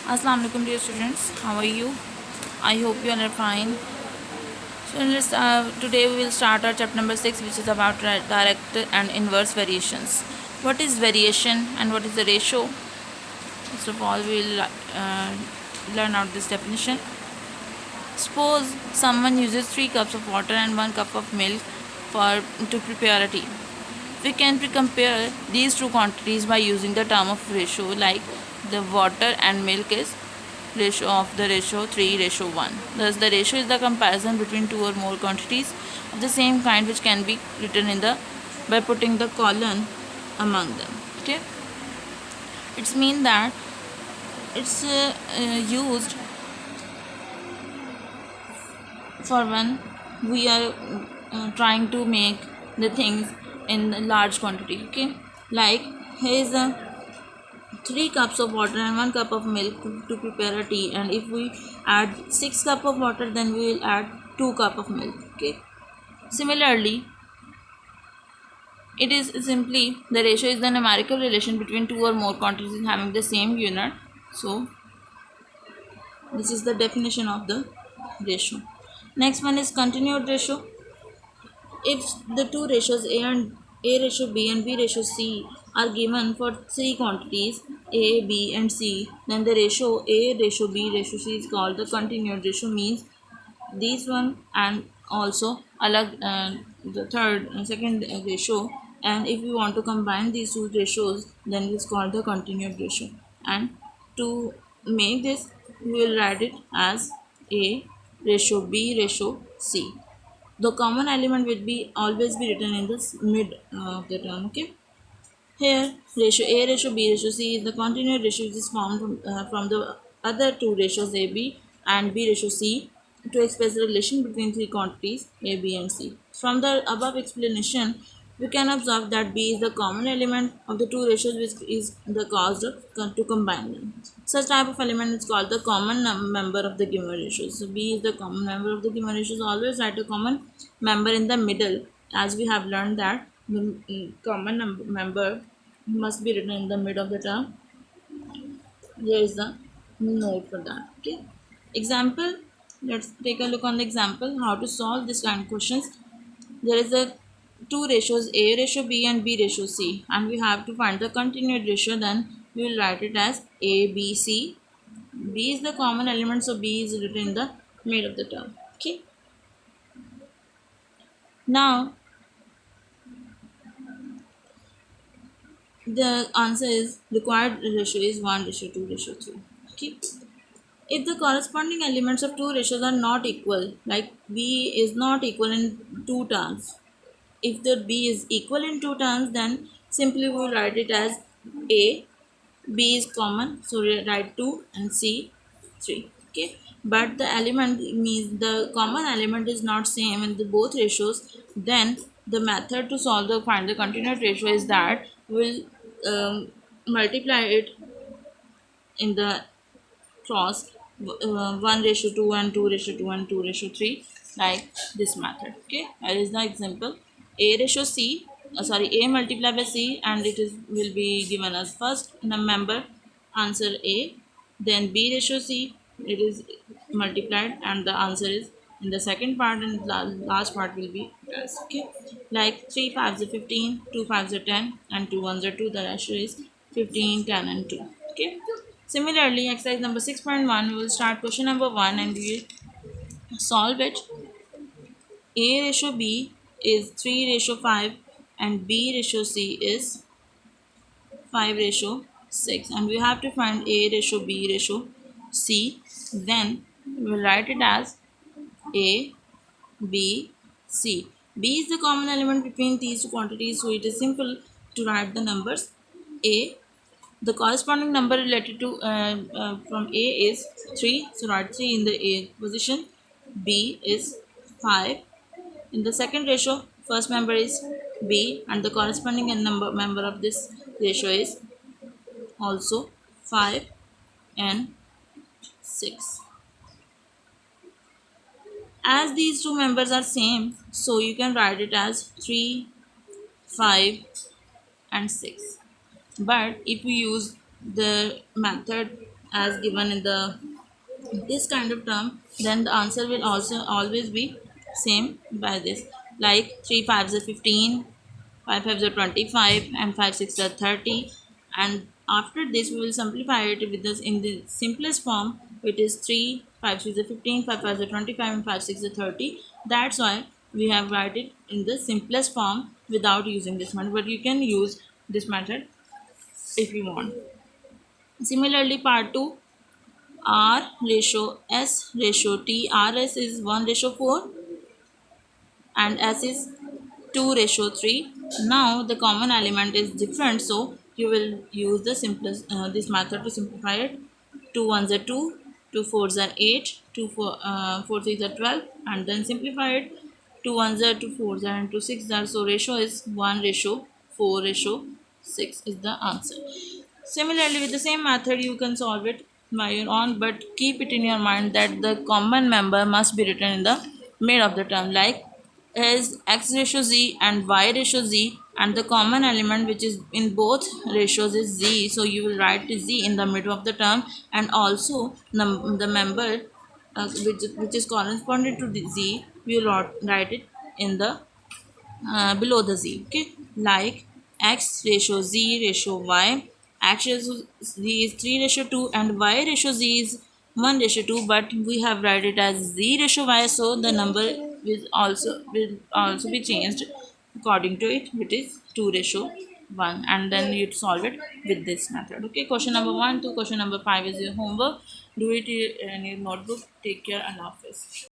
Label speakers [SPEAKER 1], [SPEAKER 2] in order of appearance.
[SPEAKER 1] Assalamu alaikum dear students, how are you? I hope you are fine. So today we will start our chapter number 6, which is about direct and inverse variations. What is variation and what is the ratio? First of all, we will learn out this definition. Suppose someone uses 3 cups of water and 1 cup of milk to prepare a tea. We can compare these two quantities by using the term of ratio, like the water and milk is ratio of the ratio 3 ratio 1. Thus the ratio is the comparison between two or more quantities of the same kind, which can be written in the by putting the colon among them. Okay, it's mean that it's used for when we are trying to make the things in a large quantity. Okay, like here is a 3 cups of water and 1 cup of milk to prepare a tea, and if we add 6 cup of water, then we will add 2 cup of milk. Okay, similarly, it is simply the ratio is the numerical relation between two or more quantities having the same unit. So this is the definition of the ratio. Next one is continued ratio. If the two ratios A ratio B and B ratio C are given for three quantities A, B and C, then the ratio A ratio B ratio C is called the continued ratio. Means these one and also the third and second ratio, and if we want to combine these two ratios, then it's called the continued ratio. And to make this, we will write it as A ratio B ratio C. The common element will be always be written in the mid of the term. Okay, here ratio A ratio B ratio C is the continued ratio which is formed from the other two ratios A B and B ratio C to express the relation between three quantities A, B and C. From the above explanation, we can observe that B is the common element of the two ratios, which is the cause of to combine them. Such type of element is called the common member of the given ratios. So B is the common member of the given ratios. Always write a common member in the middle, as we have learned that the common member must be written in the mid of the term. Here is the note for that. Okay, example. Let's take a look on the example how to solve this kind of questions. There is a two ratios A ratio B and B ratio C, and we have to find the continued ratio. Then we will write it as A B C. B is the common element, so B is written in the mid of the term. Okay, now the answer is required ratio is 1 ratio 2 ratio 3. Okay, if the corresponding elements of two ratios are not equal, like B is not equal in two terms, if the B is equal in two terms, then simply we will write it as A, B is common, so we write 2 and C 3. Okay, but the element means the common element is not same in the both ratios, then the method to solve the find the continued ratio is that we'll multiply it in the cross 1 ratio 2 and 2 ratio 2 and 2 ratio 3, like this method. Okay, here is the example. A ratio C, sorry, A multiplied by C, and it is will be given as first member answer A, then B ratio C, it is multiplied and the answer is in the second part, and last part will be as. Okay, like 3 5s are 15, 2 5s are 10 and 2 1s are 2. The ratio is 15 10 and 2. Okay, similarly, exercise number 6.1, we will start question number 1 and we will solve it. A ratio B is 3 ratio 5 and B ratio C is 5 ratio 6, and we have to find A ratio B ratio C. Then we will write it as A, B, C. B is the common element between these two quantities, so it is simple to write the numbers. A, the corresponding number related to from A is 3, so write 3 in the A position. B is 5. In the second ratio, first member is B, and the corresponding member of this ratio is also 5 and 6. As these two members are same, so you can write it as 3, 5 and 6. But if we use the method as given in the this kind of term, then the answer will also always be same by this, like 3 5s are 15, 5 5s are 25, and 5 6 are 30. And after this we will simplify it with this in the simplest form, which is 3 5 6 are 15, 5 5s are 25, and 5 6 are 30. That's why we have write it in the simplest form without using this method, but you can use this method if you want. Similarly, part 2, R ratio S ratio T. RS is 1 ratio 4 and S is 2 ratio 3. Now the common element is different, so you will use the simplest this method to simplify it. 2 ones are 2, 2 fours are 8, 2 4 threes are 12, and then simplify it. 2 ones are 2 fours are and 2 six are, so ratio is 1 ratio 4 ratio 6 is the answer. Similarly, with the same method, you can solve it by your own, but keep it in your mind that the common member must be written in the mid of the term, like is x ratio z and y ratio z, and the common element which is in both ratios is z, so you will write z in the middle of the term, and also the member which is corresponding to the z, we will write it in the below the z. Okay, like x ratio z ratio y. X ratio z is 3 ratio 2 and y ratio z is 1 ratio 2, but we have write it as z ratio y, so the number will also be changed according to it, which is 2 ratio 1, and then you solve it with this method. Okay, question number 1 to question number 5 is your homework. Do it in your notebook. Take care and office.